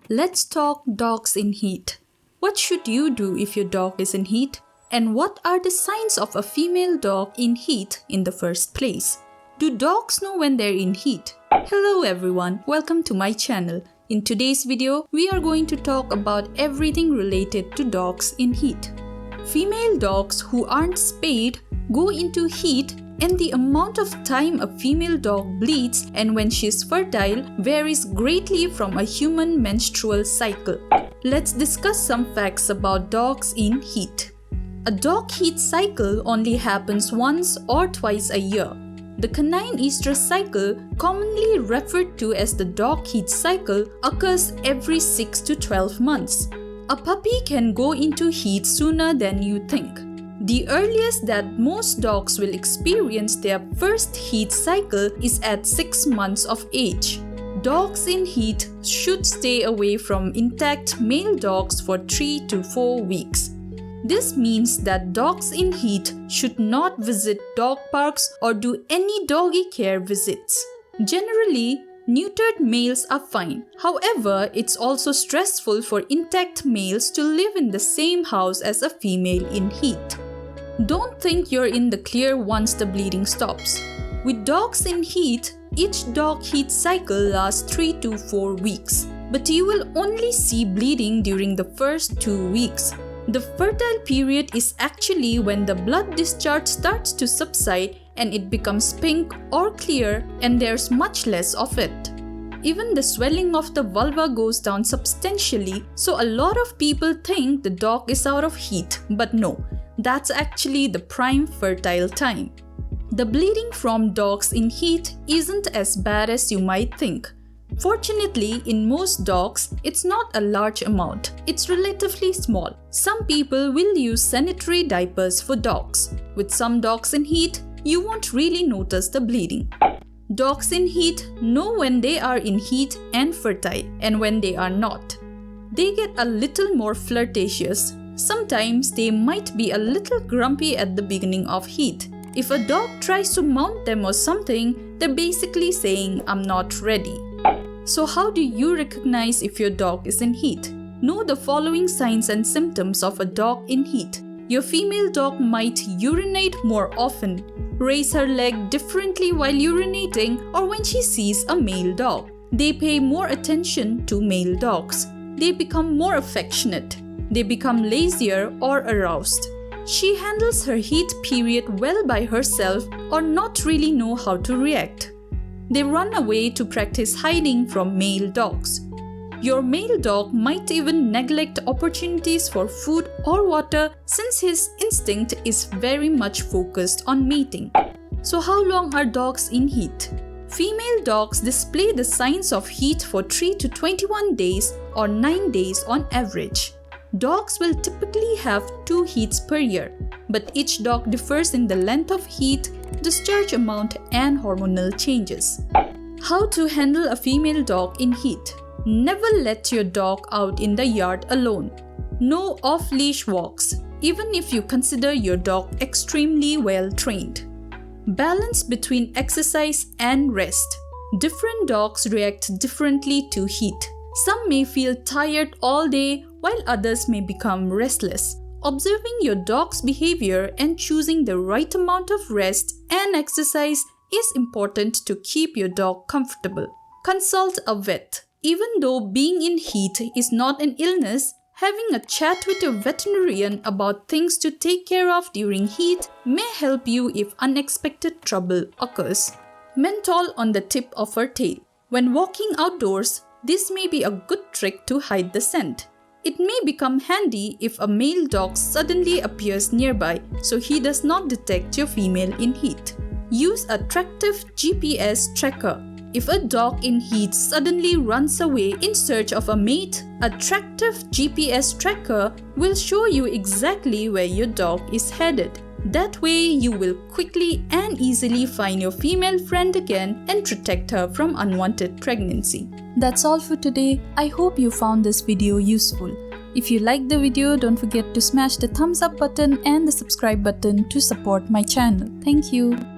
Let's talk dogs in heat. What should you do if your dog is in heat? And what are the signs of a female dog in heat in the first place? Do dogs know when they're in heat? Hello everyone, welcome to my channel. In today's video, we are going to talk about everything related to dogs in heat. Female dogs who aren't spayed go into heat, and the amount of time a female dog bleeds and when she's fertile varies greatly from a human menstrual cycle. Let's discuss some facts about dogs in heat. A dog heat cycle only happens once or twice a year. The canine estrus cycle, commonly referred to as the dog heat cycle, occurs every 6 to 12 months. A puppy can go into heat sooner than you think. The earliest that most dogs will experience their first heat cycle is at 6 months of age. Dogs in heat should stay away from intact male dogs for 3 to 4 weeks. This means that dogs in heat should not visit dog parks or do any doggy care visits. Generally, neutered males are fine. However, it's also stressful for intact males to live in the same house as a female in heat. Don't think you're in the clear once the bleeding stops. With dogs in heat, each dog heat cycle lasts 3 to 4 weeks, but you will only see bleeding during the first 2 weeks. The fertile period is actually when the blood discharge starts to subside and it becomes pink or clear and there's much less of it. Even the swelling of the vulva goes down substantially, so a lot of people think the dog is out of heat, but no, that's actually the prime fertile time. The bleeding from dogs in heat isn't as bad as you might think. Fortunately, in most dogs, it's not a large amount. It's relatively small. Some people will use sanitary diapers for dogs. With some dogs in heat, you won't really notice the bleeding. Dogs in heat know when they are in heat and fertile and when they are not. They get a little more flirtatious. Sometimes they might be a little grumpy at the beginning of heat. If a dog tries to mount them or something, they're basically saying, "I'm not ready." So how do you recognize if your dog is in heat? Know the following signs and symptoms of a dog in heat. Your female dog might urinate more often, raise her leg differently while urinating, or when she sees a male dog. They pay more attention to male dogs. They become more affectionate. They become lazier or aroused. She handles her heat period well by herself or not really know how to react. They run away to practice hiding from male dogs. Your male dog might even neglect opportunities for food or water since his instinct is very much focused on mating. So how long are dogs in heat? Female dogs display the signs of heat for 3 to 21 days or 9 days on average. Dogs will typically have 2 heats per year, but each dog differs in the length of heat, discharge amount, and hormonal changes. How to handle a female dog in heat? Never let your dog out in the yard alone. No off-leash walks, even if you consider your dog extremely well trained. Balance between exercise and rest. Different dogs react differently to heat. Some may feel tired all day, while others may become restless. Observing your dog's behavior and choosing the right amount of rest and exercise is important to keep your dog comfortable. Consult a vet. Even though being in heat is not an illness, having a chat with your veterinarian about things to take care of during heat may help you if unexpected trouble occurs. Menthol on the tip of her tail. When walking outdoors, this may be a good trick to hide the scent. It may become handy if a male dog suddenly appears nearby so he does not detect your female in heat. Use a tractive GPS tracker. If a dog in heat suddenly runs away in search of a mate, a tractive GPS tracker will show you exactly where your dog is headed. That way, you will quickly and easily find your female friend again and protect her from unwanted pregnancy. That's all for today. I hope you found this video useful. If you liked the video, don't forget to smash the thumbs up button and the subscribe button to support my channel. Thank you.